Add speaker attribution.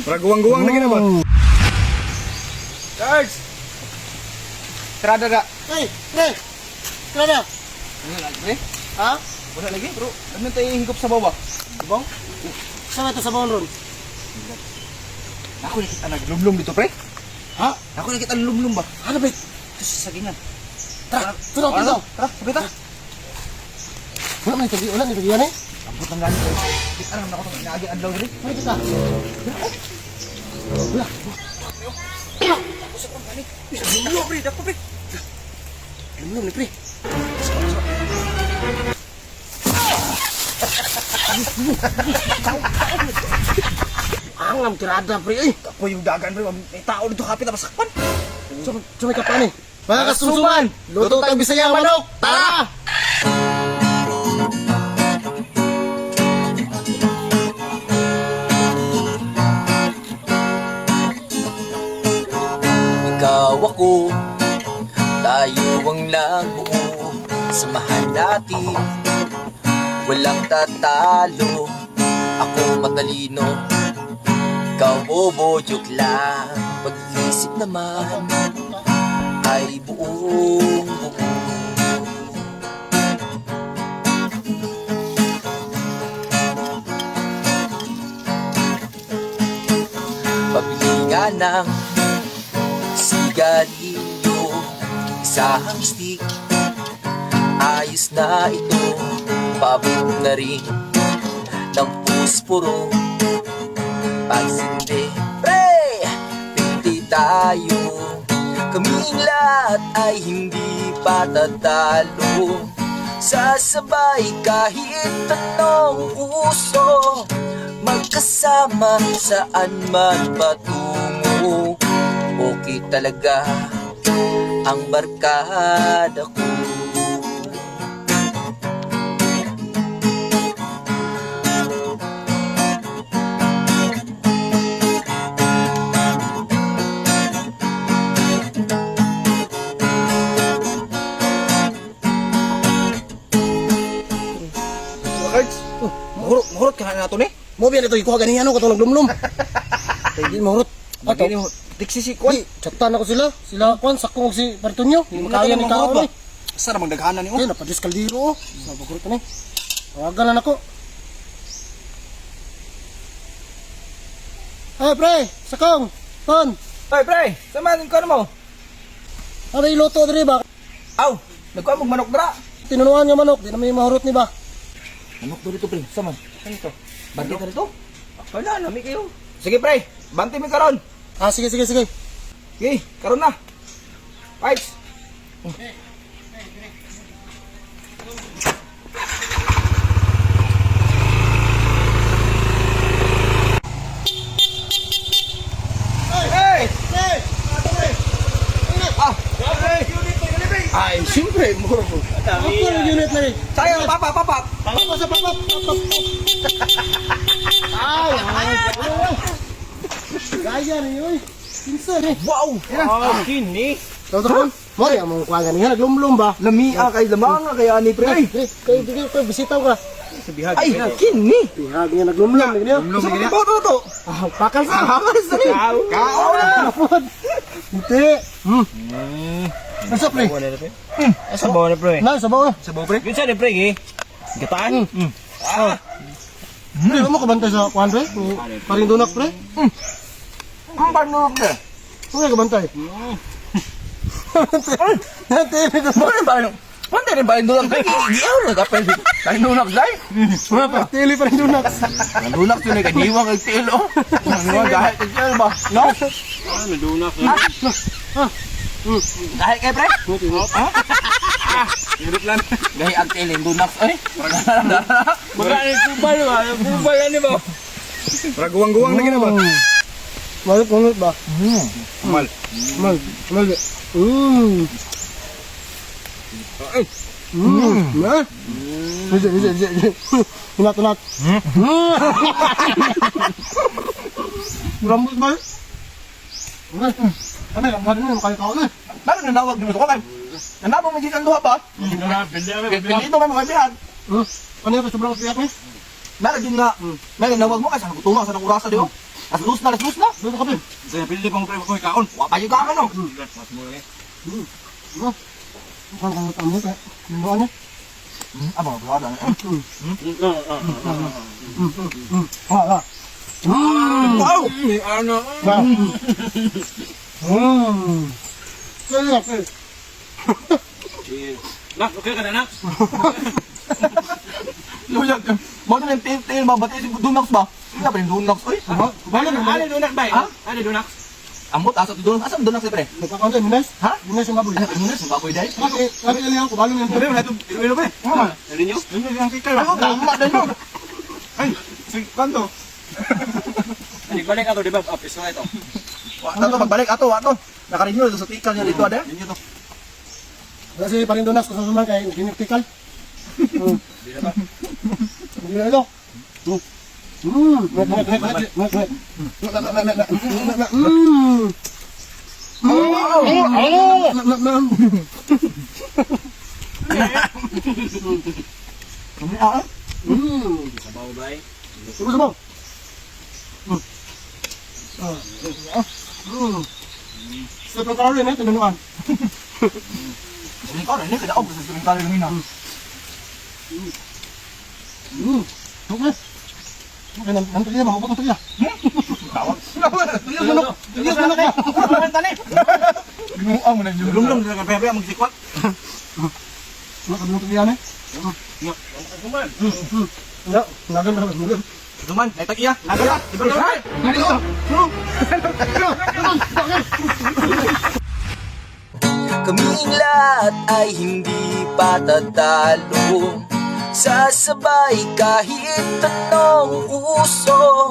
Speaker 1: Raguang-guang lagi na ba? Guys! Terada dak?
Speaker 2: Hey, pre! Kenapa?
Speaker 1: Wala lagi, pre.
Speaker 2: Ha?
Speaker 1: Wala lagi, bro. Ano tayo hingkop sa bawah? Bawah?
Speaker 2: Saan ito sa bawang ron?
Speaker 1: Ako nakita naglumlum dito, pre.
Speaker 2: Ha?
Speaker 1: Ako nakita lumlum ba?
Speaker 2: Ano ba?
Speaker 1: Ito sa sagingan.
Speaker 2: Tara, tulong, tulong.
Speaker 1: Tara, sabi ta.
Speaker 2: Wala may tabi, wala may tabi yan eh.
Speaker 1: Ambot ang galing, pre. Di alam na ako itong inaagi adlaw dito.
Speaker 2: Ano kita? Wala.
Speaker 1: Usap ang galing. Lumlum, pre. Dako, pre.
Speaker 2: Lumlum ni pre. Angam tirada pre eh.
Speaker 1: Ako yung dagan, pre. May tao dito kapit na masakpan.
Speaker 2: Sumay ka pa ni. Mga kasumsuman, luto tayong Bisayang manok. Tara!
Speaker 3: Ikaw ako, tayo ang nagbuo. Samahan natin, walang tatalo. Ako matalino, ikaw bobo, joke lang. Pag-iisip naman ay buong buo. Pabili nga ng sigarilyo, isang stick, ayos na ito. Pabog na rin ng pusporo. Pagsindi, pre, hindi tayo. Kaming lahat ay hindi patatalo. Sasabay kahit anong uso, magkasama saan man patungo. Okay talaga ang barkada ko.
Speaker 1: Guys, mahurot ka na nato ni.
Speaker 2: Mo biyan ito ikuha ganiyan ano katong naglumlum. Hindi mahurot. Ato.
Speaker 1: Magini mo. Tiksi si Kwan.
Speaker 2: Chatan ako sila. Sila Kwan sakong si Partonyo. Hindi makaya ni kao ni.
Speaker 1: Saan namang daghanan ni
Speaker 2: Ay, napadis kaldiro oh. Sa bagurot ni. Tawagan na nako. Ay, pre, sakong. Ton.
Speaker 1: Hoy, pre, samahan ko mo.
Speaker 2: Ano iluto diri ba?
Speaker 1: Aw, nagkuha mong manok dra.
Speaker 2: Tinunuan nga manok, di na may mahurot ni ba?
Speaker 1: Manok do dito, pre. Saman. Ano to? Banti ka dito? Wala, nami kayo. Sige, pre. Banti mi karon.
Speaker 2: Ah, sige, sige, sige.
Speaker 1: Sige, karon na. Fights. Hey!
Speaker 2: Hey!
Speaker 1: Ah! Ay, siyempre, muro po.
Speaker 2: Ako yung unit na rin.
Speaker 1: Sayang, papa.
Speaker 2: Papa sa papa. Ay, ay. Gaya ni oy. Pinsan eh.
Speaker 1: Wow!
Speaker 2: Ah,
Speaker 1: kini.
Speaker 2: Totoo. Mo ya mong kuwaga niya naglumlum ba?
Speaker 1: Lamia kay lamang kaya ni pre. Ay,
Speaker 2: Kayo bigay ko bisita ko.
Speaker 1: sa bihag. Ay, kini.
Speaker 2: Bihag niya naglumlum niya.
Speaker 1: Sa mga to.
Speaker 2: Ah, pakal sa.
Speaker 1: Hamas na ni. Kao na.
Speaker 2: Hindi. Asa pre?
Speaker 1: Sabaw na pre.
Speaker 2: Na sabaw.
Speaker 1: Sabaw pre.
Speaker 4: Yun siya ni pre, eh. Gataan.
Speaker 2: Pre, mo kabantay sa kuan pre? Paring dunak pre?
Speaker 1: Ang panok na.
Speaker 2: Ano ka bantay? Nanti ito.
Speaker 1: Ano ba yung? Pwede rin ba yung dunak? Iyaw na kapel. Kain dunak dahil.
Speaker 2: Wala pa. Tili pa rin dunak.
Speaker 1: Ang dunak yun ay kaniwang kay tilo. Kaniwang dahil kay tilo ba? No?
Speaker 4: Ano, dunak.
Speaker 1: Dahil kay pre?
Speaker 4: Hirap lang.
Speaker 1: Gahi ang tilo yung dunak. Ay,
Speaker 4: Baka yung kubal ba? Yung kubal yan ba?
Speaker 1: Raguang-guwang lagi na ba?
Speaker 2: Malut ba?
Speaker 1: Mal.
Speaker 2: Mal. Na? Bisa. Tunat. Rambut ba? Ano yung kaya na?
Speaker 1: Bakit nanawag dito ko kan? Nanawag mo dito ang duha ba? Dito may mga bihag.
Speaker 2: Ano yung sobrang tiyak niya?
Speaker 1: Nalagyan nga. Ngayon, nawag mo kasi nagutunga sa nakurasa di oh. Naslus na, naslus na.
Speaker 2: Dito ka, pre.
Speaker 4: Saya pilih pang pre ko ikaon.
Speaker 1: Wapa yung kaka no.
Speaker 4: Mas mo eh.
Speaker 2: Ano? Mukhang kang mo, kaya. Ano niya?
Speaker 1: Aba, brada.
Speaker 2: Ah.
Speaker 1: Wow!
Speaker 4: Ni ano?
Speaker 2: Wow. Kaya, pre.
Speaker 4: Nak, okay ka na nak?
Speaker 1: Luyag. Mo na yung tail ba? Ba't yung dunax ba? Hindi pa yung dunax. Uy,
Speaker 4: Ano dunak ba?
Speaker 1: Ha?
Speaker 4: Ano dunak?
Speaker 1: amot asa dunax. Asa dunax pre?
Speaker 2: Nagkakaunti, Minas?
Speaker 1: Ha?
Speaker 2: Minas yung baboy.
Speaker 1: Minas, ang baboy dahil.
Speaker 2: Sabi niya ko, balong yan.
Speaker 1: Pre, wala itong iluilo pre.
Speaker 4: Ano niyo?
Speaker 1: Ano yung kikay? Ako, tama din mo.
Speaker 4: Ay, sige, kanto. Balik ako, di ba? Apis na ito.
Speaker 1: Ato, pagbalik, ato. Nakarinyo sa tikal niya dito, ade. Yun to.
Speaker 2: Kasi parindonas ko sa suman kay giniktikal. Hindi na ito.
Speaker 4: Sabaw ba eh?
Speaker 2: Sabaw. Sa pagkakaroon rin, tinanuan.
Speaker 1: Ini kau ini kada og sa sebentar ini na.
Speaker 2: Okay. Okay, nanti dia mau potong dia.
Speaker 1: Tawag. Tuyos na kay. Ano tani? Ginuang mo na yun. Lumlum sa kape ang magsikwat.
Speaker 2: Ano ka potong dia ni?
Speaker 4: Kuman.
Speaker 2: Ya, nagan na nagan.
Speaker 1: Duman, naitag iya. Naga. Ibalik.
Speaker 3: Kaming lahat ay hindi patatalo Sasabay kahit anong uso